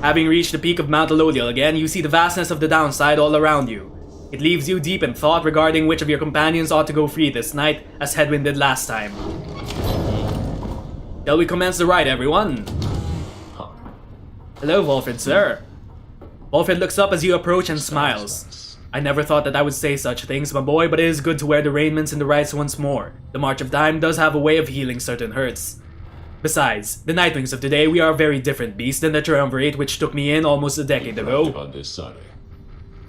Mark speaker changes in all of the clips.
Speaker 1: Having reached the peak of Mount Elodial again, you see the vastness of the downside all around you. It leaves you deep in thought regarding which of your companions ought to go free this night, as Hedwyn did last time. Shall we commence the ride, everyone? Hello, Volfred, sir. Volfred looks up as you approach and smiles. I never thought that I would say such things, my boy, but it is good to wear the raiments and the rights once more. The march of time does have a way of healing certain hurts. Besides, the Nightwings of today, we are a very different beast than the Triumvirate which took me in almost a decade ago.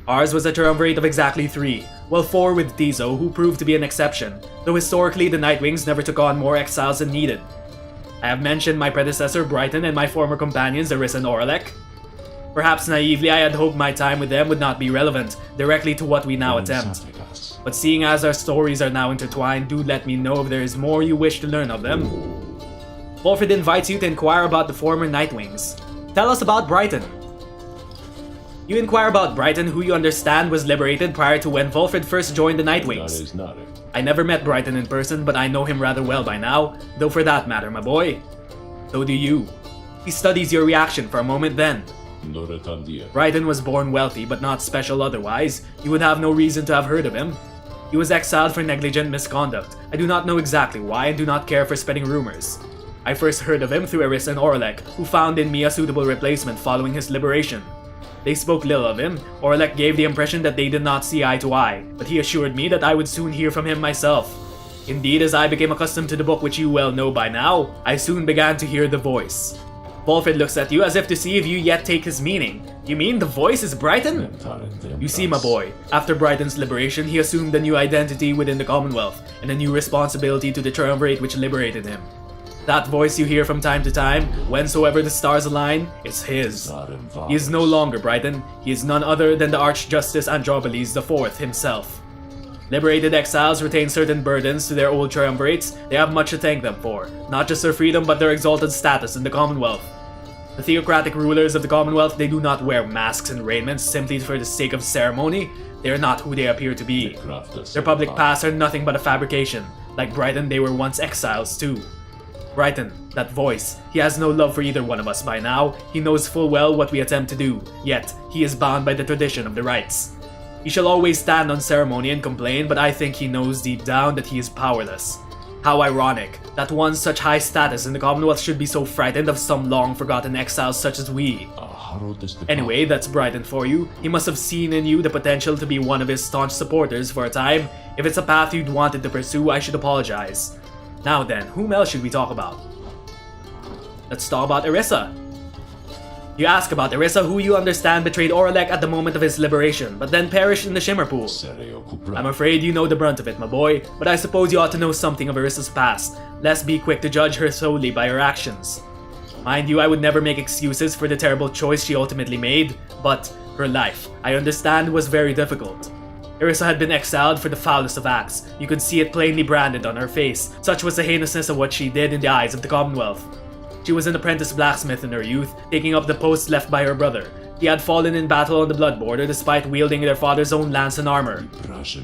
Speaker 1: Ours was a Triumvirate of exactly 3, well 4 with Tizo, who proved to be an exception, though historically the Nightwings never took on more exiles than needed. I have mentioned my predecessor Brighton and my former companions Arissa and Oralek. Perhaps naively I had hoped my time with them would not be relevant directly to what we now attempt. But seeing as our stories are now intertwined, do let me know if there is more you wish to learn of them. Volfred invites you to inquire about the former Nightwings. Tell us about Brighton. You inquire about Brighton, who you understand was liberated prior to when Volfred first joined the Nightwings. I never met Brighton in person, but I know him rather well by now, though for that matter, my boy. So do you. He studies your reaction for a moment then. Brighton was born wealthy, but not special otherwise. You would have no reason to have heard of him. He was exiled for negligent misconduct. I do not know exactly why and do not care for spreading rumors. I first heard of him through Arissa and Oralek, who found in me a suitable replacement following his liberation. They spoke little of him. Oralek gave the impression that they did not see eye to eye, but he assured me that I would soon hear from him myself. Indeed, as I became accustomed to the book which you well know by now, I soon began to hear the voice. Volfred looks at you as if to see if you yet take his meaning. You mean the voice is Brighton? You see, my boy, after Brighton's liberation, he assumed a new identity within the Commonwealth, and a new responsibility to the Triumvirate which liberated him. That voice you hear from time to time, whensoever the stars align, is his. He is no longer Brighton, he is none other than the Archjustice Androboles IV himself. Liberated exiles retain certain burdens to their old triumvirates. They have much to thank them for, not just their freedom but their exalted status in the Commonwealth. The theocratic rulers of the Commonwealth, they do not wear masks and raiments simply for the sake of ceremony. They are not who they appear to be. Their public paths are nothing but a fabrication. Like Brighton, they were once exiles too. Brighton, that voice, he has no love for either one of us by now. He knows full well what we attempt to do, yet he is bound by the tradition of the rites. He shall always stand on ceremony and complain, but I think he knows deep down that he is powerless. How ironic, that one such high status in the Commonwealth should be so frightened of some long-forgotten exiles such as we. Anyway, that's Brighton for you. He must have seen in you the potential to be one of his staunch supporters for a time. If it's a path you'd wanted to pursue, I should apologize. Now then, whom else should we talk about? Let's talk about Arissa. You ask about Arissa, who you understand betrayed Oralek at the moment of his liberation, but then perished in the Shimmer Pool. I'm afraid you know the brunt of it, my boy, but I suppose you ought to know something of Arissa's past, lest be quick to judge her solely by her actions. Mind you, I would never make excuses for the terrible choice she ultimately made, but her life, I understand, was very difficult. Arissa had been exiled for the foulest of acts. You could see it plainly branded on her face. Such was the heinousness of what she did in the eyes of the Commonwealth. She was an apprentice blacksmith in her youth, taking up the post left by her brother. He had fallen in battle on the Blood Border despite wielding their father's own lance and armor.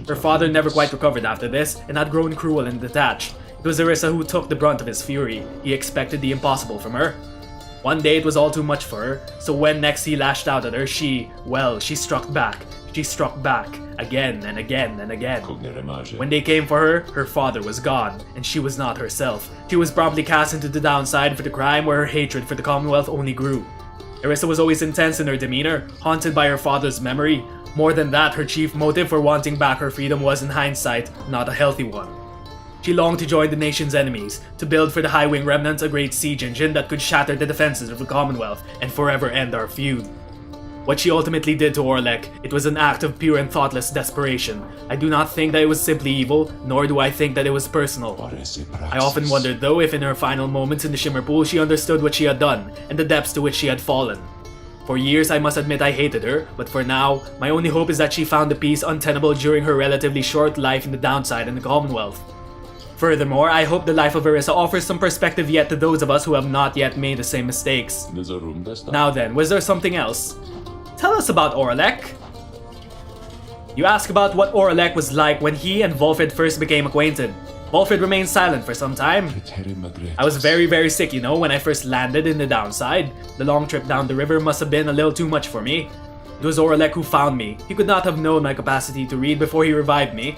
Speaker 1: Her father never quite recovered after this, and had grown cruel and detached. It was Arissa who took the brunt of his fury. He expected the impossible from her. One day it was all too much for her, so when next he lashed out at her, she struck back. She struck back, again and again and again. When they came for her, her father was gone, and she was not herself. She was promptly cast into the downside for the crime where her hatred for the Commonwealth only grew. Arissa was always intense in her demeanor, haunted by her father's memory. More than that, her chief motive for wanting back her freedom was, in hindsight, not a healthy one. She longed to join the nation's enemies, to build for the High Wing remnants a great siege engine that could shatter the defenses of the Commonwealth and forever end our feud. What she ultimately did to Oralek, it was an act of pure and thoughtless desperation. I do not think that it was simply evil, nor do I think that it was personal. I often wondered though if in her final moments in the Shimmer Pool she understood what she had done, and the depths to which she had fallen. For years I must admit I hated her, but for now, my only hope is that she found the peace untenable during her relatively short life in the downside in the Commonwealth. Furthermore, I hope the life of Arissa offers some perspective yet to those of us who have not yet made the same mistakes. Now then, was there something else? Tell us about Oralek. You ask about what Oralek was like when he and Volfred first became acquainted. Volfred remained silent for some time. I was very sick, you know, when I first landed in the downside. The long trip down the river must have been a little too much for me. It was Orlek who found me. He could not have known my capacity to read before he revived me.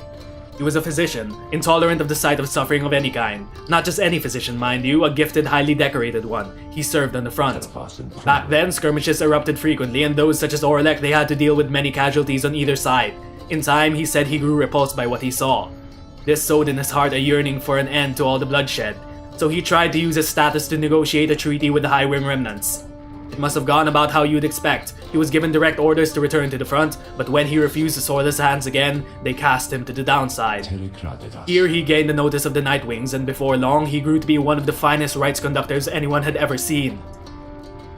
Speaker 1: He was a physician, intolerant of the sight of suffering of any kind. Not just any physician, mind you, a gifted, highly decorated one. He served on the front. Back then, skirmishes erupted frequently, and those such as Orlek, they had to deal with many casualties on either side. In time, he said he grew repulsed by what he saw. This sowed in his heart a yearning for an end to all the bloodshed, so he tried to use his status to negotiate a treaty with the High Rim remnants. It must have gone about how you'd expect. He was given direct orders to return to the front, but when he refused to soil his hands again, they cast him to the downside. Here he gained the notice of the Nightwings, and before long he grew to be one of the finest rights conductors anyone had ever seen.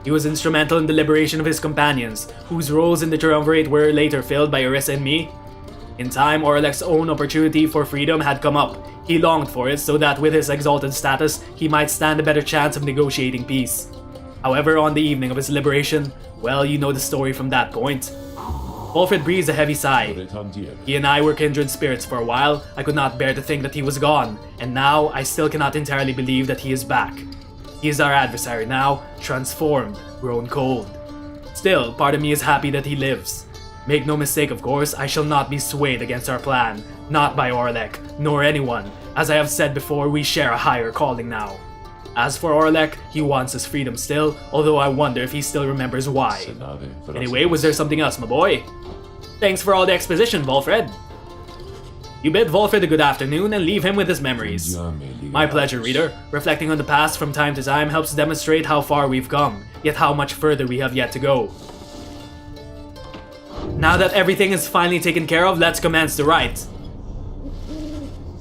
Speaker 1: He was instrumental in the liberation of his companions, whose roles in the triumvirate were later filled by Orisa and me. In time, Orlek's own opportunity for freedom had come up. He longed for it so that with his exalted status, he might stand a better chance of negotiating peace. However, on the evening of his liberation, well, you know the story from that point. Volfred breathes a heavy sigh. He and I were kindred spirits for a while. I could not bear to think that he was gone, and now I still cannot entirely believe that he is back. He is our adversary now, transformed, grown cold. Still, part of me is happy that he lives. Make no mistake, of course, I shall not be swayed against our plan. Not by Orlek, nor anyone. As I have said before, we share a higher calling now. As for Orlek, he wants his freedom still, although I wonder if he still remembers why. Anyway, was there something else, my boy? Thanks for all the exposition, Volfred. You bid Volfred a good afternoon and leave him with his memories. My pleasure, reader. Reflecting on the past from time to time helps demonstrate how far we've come, yet how much further we have yet to go. Now that everything is finally taken care of, let's commence the rite.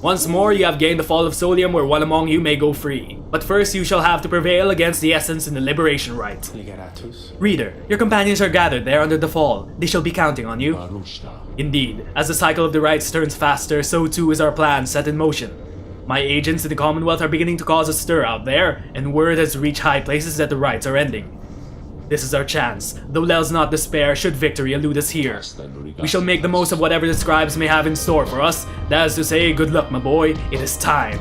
Speaker 1: Once more, you have gained the fall of Solium where one among you may go free. But first, you shall have to prevail against the essence in the liberation rite. Reader, your companions are gathered there under the fall. They shall be counting on you. Indeed, as the cycle of the rites turns faster, so too is our plan set in motion. My agents in the Commonwealth are beginning to cause a stir out there, and word has reached high places that the rites are ending. This is our chance, though let's not despair should victory elude us here. We shall make the most of whatever the scribes may have in store for us. That is to say, good luck, my boy, it is time.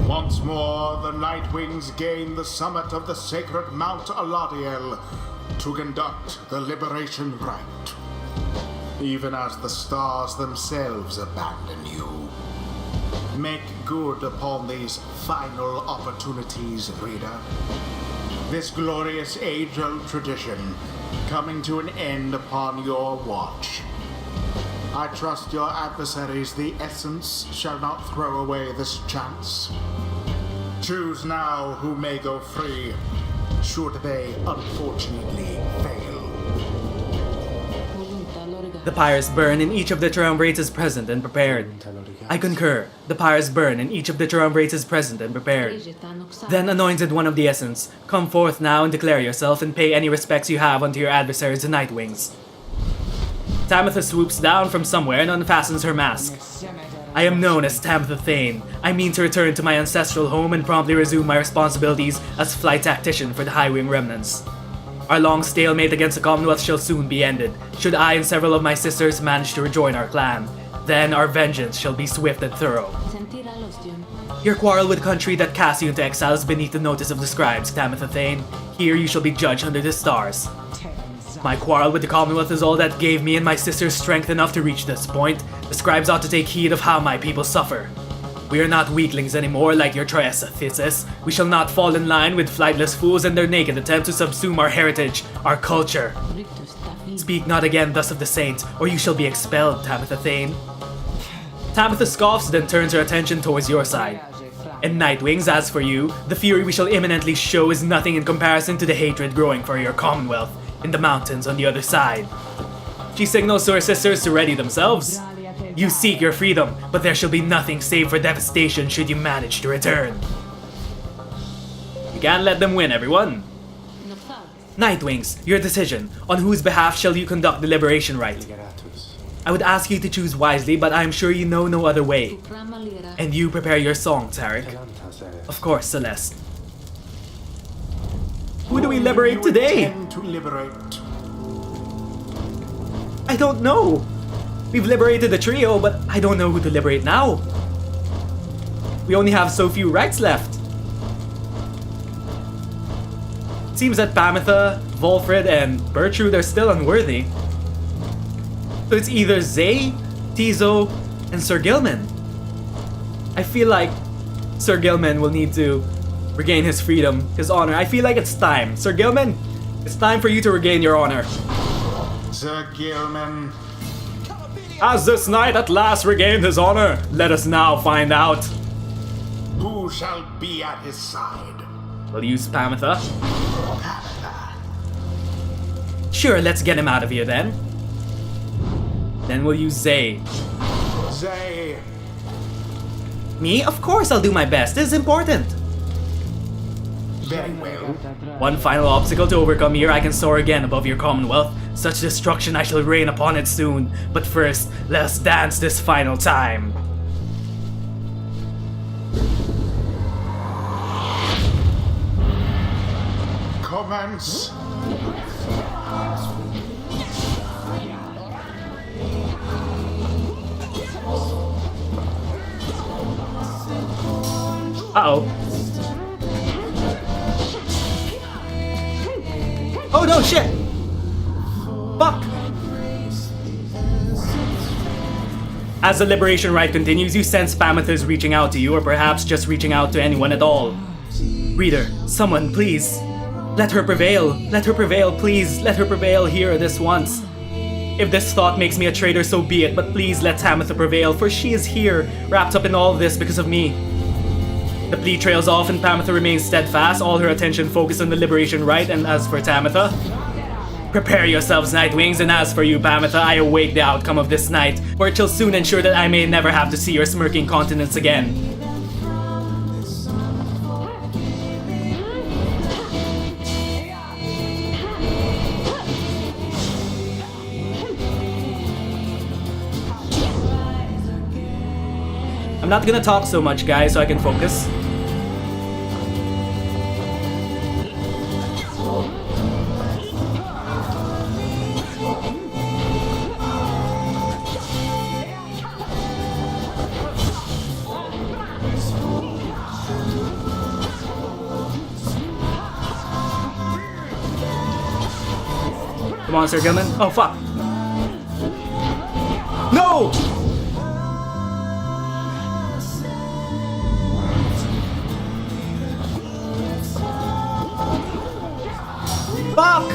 Speaker 2: Once more, the Nightwings gain the summit of the sacred Mount Aladiel to conduct the liberation rite, even as the stars themselves abandon you. Make good upon these final opportunities, reader. This glorious age-old tradition coming to an end upon your watch. I trust your adversaries, the Essence, shall not throw away this chance. Choose now who may go free, should they unfortunately fail.
Speaker 1: The pyres burn and each of the triumvirates is present and prepared. I concur. The pyres burn and each of the triumvirates is present and prepared. Then, anointed one of the Essence, come forth now and declare yourself and pay any respects you have unto your adversaries the Nightwings. Tamitha swoops down from somewhere and unfastens her mask. I am known as Tamitha Thane. I mean to return to my ancestral home and promptly resume my responsibilities as flight tactician for the High Wing remnants. Our long stalemate against the Commonwealth shall soon be ended, should I and several of my sisters manage to rejoin our clan. Then our vengeance shall be swift and thorough. Your quarrel with the country that cast you into exile is beneath the notice of the scribes, Tamitha Thane. Here you shall be judged under the stars. My quarrel with the Commonwealth is all that gave me and my sisters strength enough to reach this point. The scribes ought to take heed of how my people suffer. We are not weaklings anymore like your Triessa Thesis. We shall not fall in line with flightless fools and their naked attempt to subsume our heritage, our culture. Speak not again thus of the saint, or you shall be expelled, Tamitha Thane. Tamitha scoffs, then turns her attention towards your side. And Nightwings, as for you, the fury we shall imminently show is nothing in comparison to the hatred growing for your Commonwealth in the mountains on the other side. She signals to her sisters to ready themselves. You seek your freedom, but there shall be nothing save for devastation should you manage to return. You can't let them win, everyone. Nightwings, your decision. On whose behalf shall you conduct the liberation rite? I would ask you to choose wisely, but I'm sure you know no other way. And you prepare your song, Tarek. Of course, Celeste. Who do we liberate today?
Speaker 2: Intend to liberate.
Speaker 1: I don't know. We've liberated the trio, but I don't know who to liberate now. We only have so few rights left. Seems that Pamitha, Volfred, and Bertrude are still unworthy. So it's either Zay, Tizo, and Sir Gilman. I feel like Sir Gilman will need to regain his freedom, his honor. I feel like it's time. Sir Gilman, it's time for you to regain your honor.
Speaker 2: Sir Gilman.
Speaker 1: Has this knight at last regained his honor? Let us now find out.
Speaker 2: Who shall be at his side?
Speaker 1: We'll use Pamitha. Sure, let's get him out of here then. Then we'll use Zay.
Speaker 2: Zay.
Speaker 1: Me? Of course I'll do my best. This is important.
Speaker 2: Very well.
Speaker 1: One final obstacle to overcome here, I can soar again above your commonwealth. Such destruction I shall rain upon it soon. But first, let us dance this final time.
Speaker 2: Commence.
Speaker 1: Uh-oh. Oh no, shit! Fuck! As the liberation rite continues, you sense Pamitha is reaching out to you, or perhaps just reaching out to anyone at all. Reader, someone, please. Let her prevail. Let her prevail, please. Let her prevail here this once. If this thought makes me a traitor, so be it, but please let Pamitha prevail, for she is here, wrapped up in all of this because of me. The plea trails off and Pamitha remains steadfast, all her attention focused on the liberation rite, and as for Tamitha, prepare yourselves, Nightwings, and as for you, Pamitha, I await the outcome of this night, for it shall soon ensure that I may never have to see your smirking countenance again. I'm not gonna talk so much, guys, so I can focus. Come on, Sir Gilman. Oh, fuck. No! Fuck!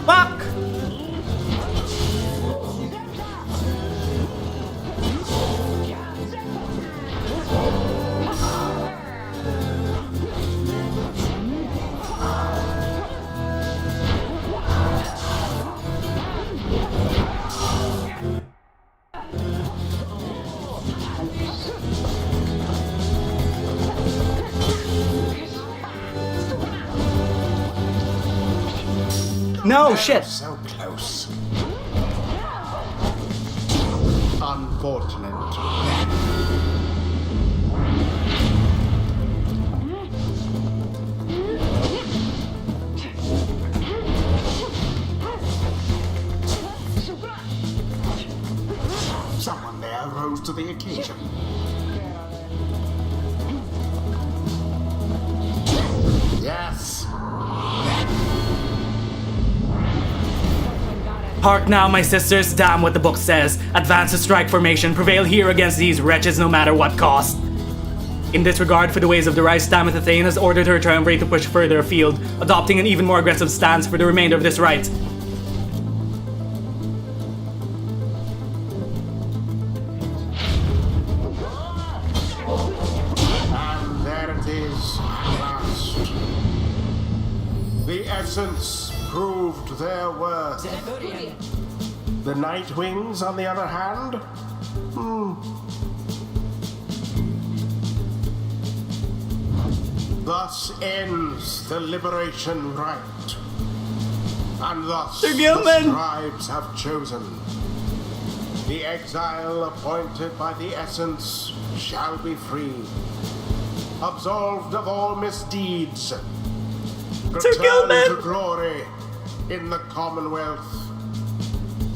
Speaker 1: Fuck! No, shit!
Speaker 2: So close. Unfortunate. Someone there rose to the occasion. Yes.
Speaker 1: Hark now, my sisters, damn what the book says. Advance to strike formation, prevail here against these wretches no matter what cost. In disregard for the ways of the Rice, Tamitha Thane has ordered her triumvirate to push further afield, adopting an even more aggressive stance for the remainder of this rite.
Speaker 2: And there it is, at last. The essence proved their worth. The Nightwings, on the other hand? Thus ends the liberation rite. And thus the scribes have chosen. The exile appointed by the essence shall be free, absolved of all misdeeds, return to glory in the Commonwealth.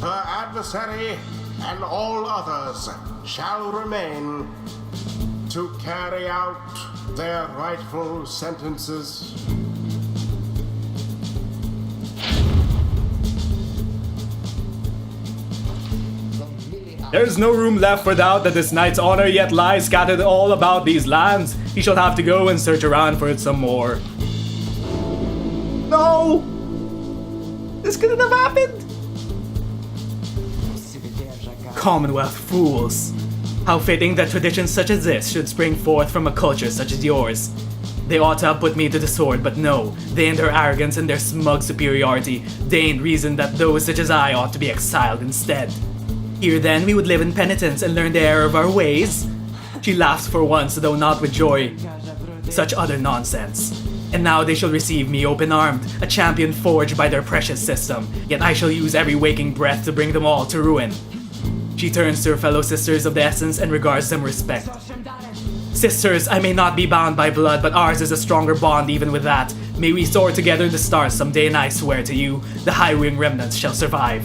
Speaker 2: Her adversary and all others shall remain to carry out their rightful sentences.
Speaker 1: There is no room left for doubt that this knight's honor yet lies scattered all about these lands. He shall have to go and search around for it some more. No! This couldn't have happened! Commonwealth fools. How fitting that traditions such as this should spring forth from a culture such as yours. They ought to have put me to the sword, but no, they in their arrogance and their smug superiority deigned reason that those such as I ought to be exiled instead. Here then we would live in penitence and learn the error of our ways. She laughs for once, though not with joy. Such utter nonsense. And now they shall receive me open-armed, a champion forged by their precious system, yet I shall use every waking breath to bring them all to ruin. She turns to her fellow sisters of the essence and regards them with respect. Sisters, I may not be bound by blood, but ours is a stronger bond even with that. May we soar together in the stars someday, and I swear to you, the High Wing remnants shall survive.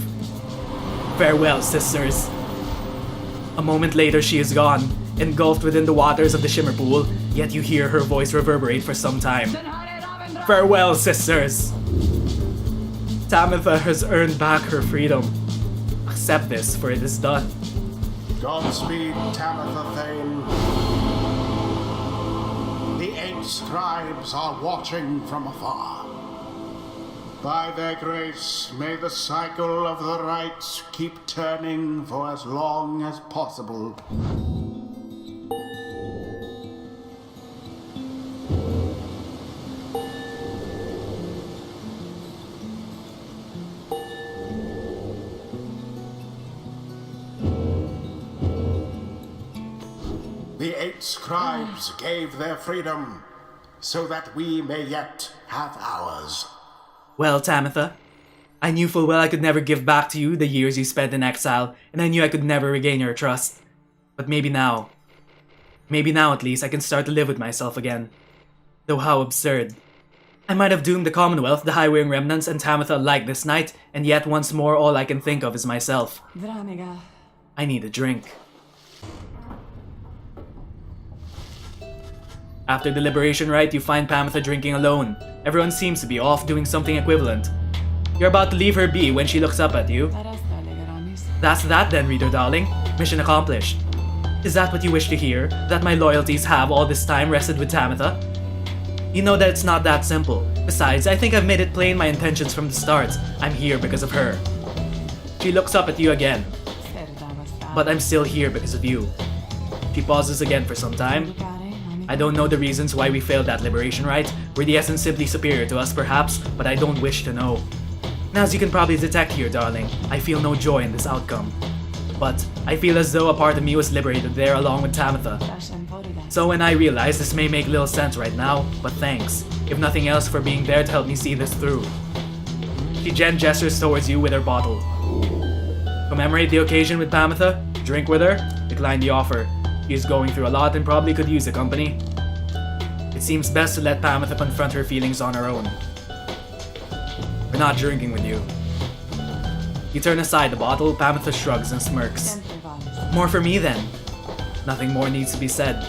Speaker 1: Farewell, sisters. A moment later she is gone, engulfed within the waters of the Shimmer Pool, yet you hear her voice reverberate for some time. Farewell, sisters! Tamitha has earned back her freedom. Accept this, for it is done.
Speaker 2: Godspeed, Tamitha Thane. The 8 scribes are watching from afar. By their grace, may the cycle of the rites keep turning for as long as possible. The 8 scribes gave their freedom, so that we may yet have ours.
Speaker 1: Well, Tamitha, I knew full well I could never give back to you the years you spent in exile, and I knew I could never regain your trust. But maybe now at least, I can start to live with myself again. Though how absurd. I might have doomed the Commonwealth, the High Wing remnants, and Tamitha alike this night, and yet once more all I can think of is myself. I need a drink. After the liberation rite, you find Tamitha drinking alone. Everyone seems to be off doing something equivalent. You're about to leave her be when she looks up at you. That's that then, reader darling. Mission accomplished. Is that what you wish to hear? That my loyalties have all this time rested with Tamitha? You know that it's not that simple. Besides, I think I've made it plain my intentions from the start. I'm here because of her. She looks up at you again. But I'm still here because of you. She pauses again for some time. I don't know the reasons why we failed that liberation rite. Were the essence simply superior to us, perhaps, but I don't wish to know. And as you can probably detect here, darling, I feel no joy in this outcome. But I feel as though a part of me was liberated there along with Tamitha. So when I realize this may make little sense right now, but thanks, if nothing else, for being there to help me see this through. She gestures towards you with her bottle. Commemorate the occasion with Tamitha? Drink with her? Decline the offer. She is going through a lot and probably could use the company. It seems best to let Tamitha confront her feelings on her own. We're not drinking with you. You turn aside the bottle, Tamitha shrugs and smirks. More for me then. Nothing more needs to be said.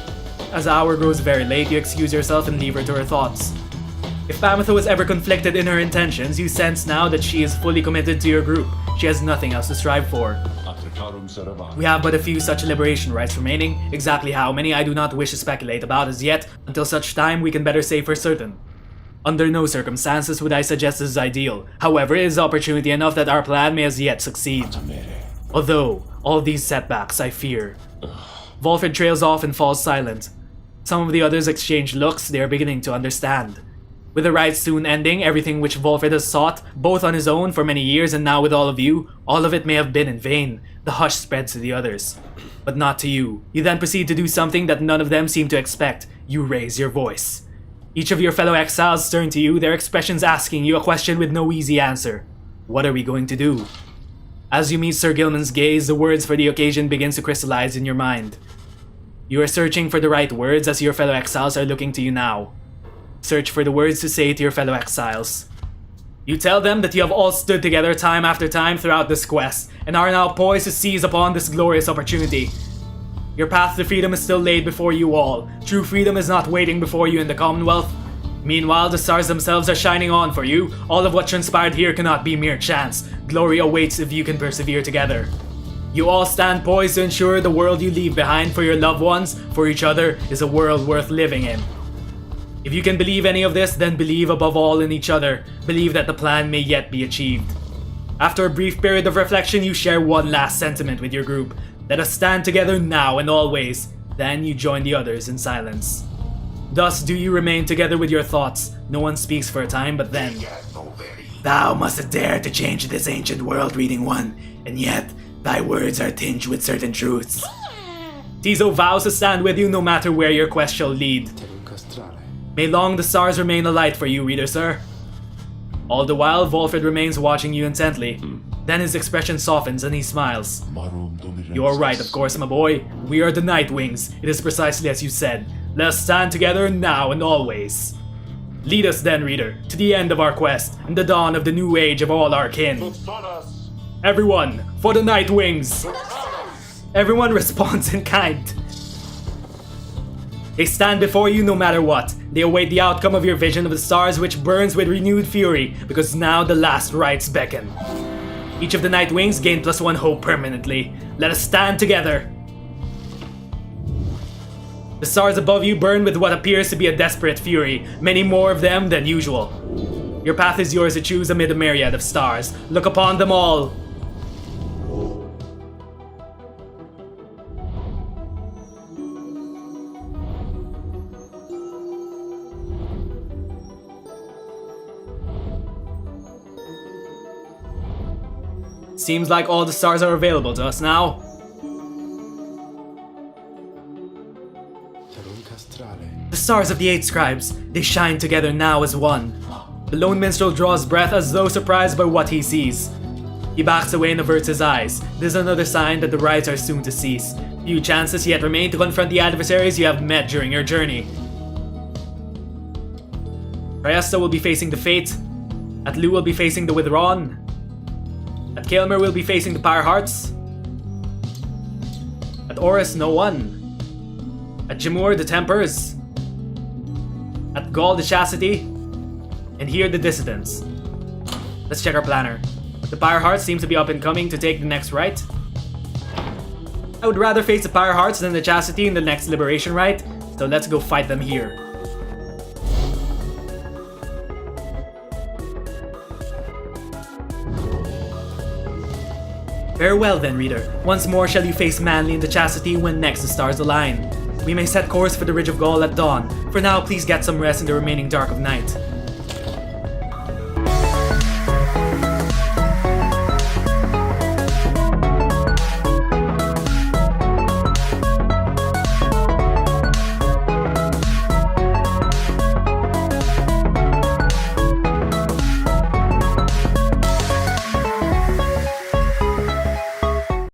Speaker 1: As the hour grows very late, you excuse yourself and leave her to her thoughts. If Tamitha was ever conflicted in her intentions, you sense now that she is fully committed to your group. She has nothing else to strive for. We have but a few such liberation rights remaining. Exactly how many I do not wish to speculate about as yet, until such time we can better say for certain. Under no circumstances would I suggest this is ideal. However, it is opportunity enough that our plan may as yet succeed. Although, all these setbacks, I fear. Volfred trails off and falls silent. Some of the others exchange looks, they are beginning to understand. With the rites soon ending, everything which Volfred has sought, both on his own for many years and now with all of you, all of it may have been in vain. The hush spreads to the others. But not to you. You then proceed to do something that none of them seem to expect. You raise your voice. Each of your fellow exiles turn to you, their expressions asking you a question with no easy answer. What are we going to do? As you meet Sir Gilman's gaze, the words for the occasion begins to crystallize in your mind. You are searching for the right words as your fellow exiles are looking to you now. Search for the words to say to your fellow exiles. You tell them that you have all stood together time after time throughout this quest, and are now poised to seize upon this glorious opportunity. Your path to freedom is still laid before you all. True freedom is not waiting before you in the Commonwealth. Meanwhile, the stars themselves are shining on for you. All of what transpired here cannot be mere chance. Glory awaits if you can persevere together. You all stand poised to ensure the world you leave behind for your loved ones, for each other, is a world worth living in. If you can believe any of this, then believe above all in each other. Believe that the plan may yet be achieved. After a brief period of reflection, you share one last sentiment with your group. Let us stand together now and always. Then you join the others in silence. Thus do you remain together with your thoughts. No one speaks for a time, but then... Thou must dare to change this ancient world, reading one, and yet thy words are tinged with certain truths. Tizo vows to stand with you no matter where your quest shall lead. May long the stars remain alight for you, reader sir. All the while, Volfred remains watching you intently. Then his expression softens and he smiles. You are right, of course, my boy. We are the Nightwings. It is precisely as you said. Let us stand together now and always. Lead us then, reader, to the end of our quest and the dawn of the new age of all our kin. Everyone, for the Nightwings! Everyone responds in kind. They stand before you no matter what. They await the outcome of your vision of the stars which burns with renewed fury, because now the last rites beckon. Each of the Nightwings gain +1 hope permanently. Let us stand together. The stars above you burn with what appears to be a desperate fury, many more of them than usual. Your path is yours to choose amid a myriad of stars. Look upon them all. Seems like all the stars are available to us now. The stars of the 8 scribes, they shine together now as one. The lone minstrel draws breath as though surprised by what he sees. He backs away and averts his eyes. This is another sign that the rites are soon to cease. Few chances yet remain to confront the adversaries you have met during your journey. Ryesta will be facing the Fate. Atlu will be facing the Withdrawn. At Kaelmer will be facing the Pyre Hearts. At Oris, no one. At Jimur, the Tempers. At Gaul, the Chastity. And here, the Dissidents. Let's check our planner. The Pyre Hearts seems to be up and coming to take the next rite. I would rather face the Pyre Hearts than the Chastity in the next Liberation rite, so let's go fight them here. Farewell then, reader. Once more shall you face Manly in the Chastity when next the stars align. We may set course for the Ridge of Gaul at dawn. For now, please get some rest in the remaining dark of night.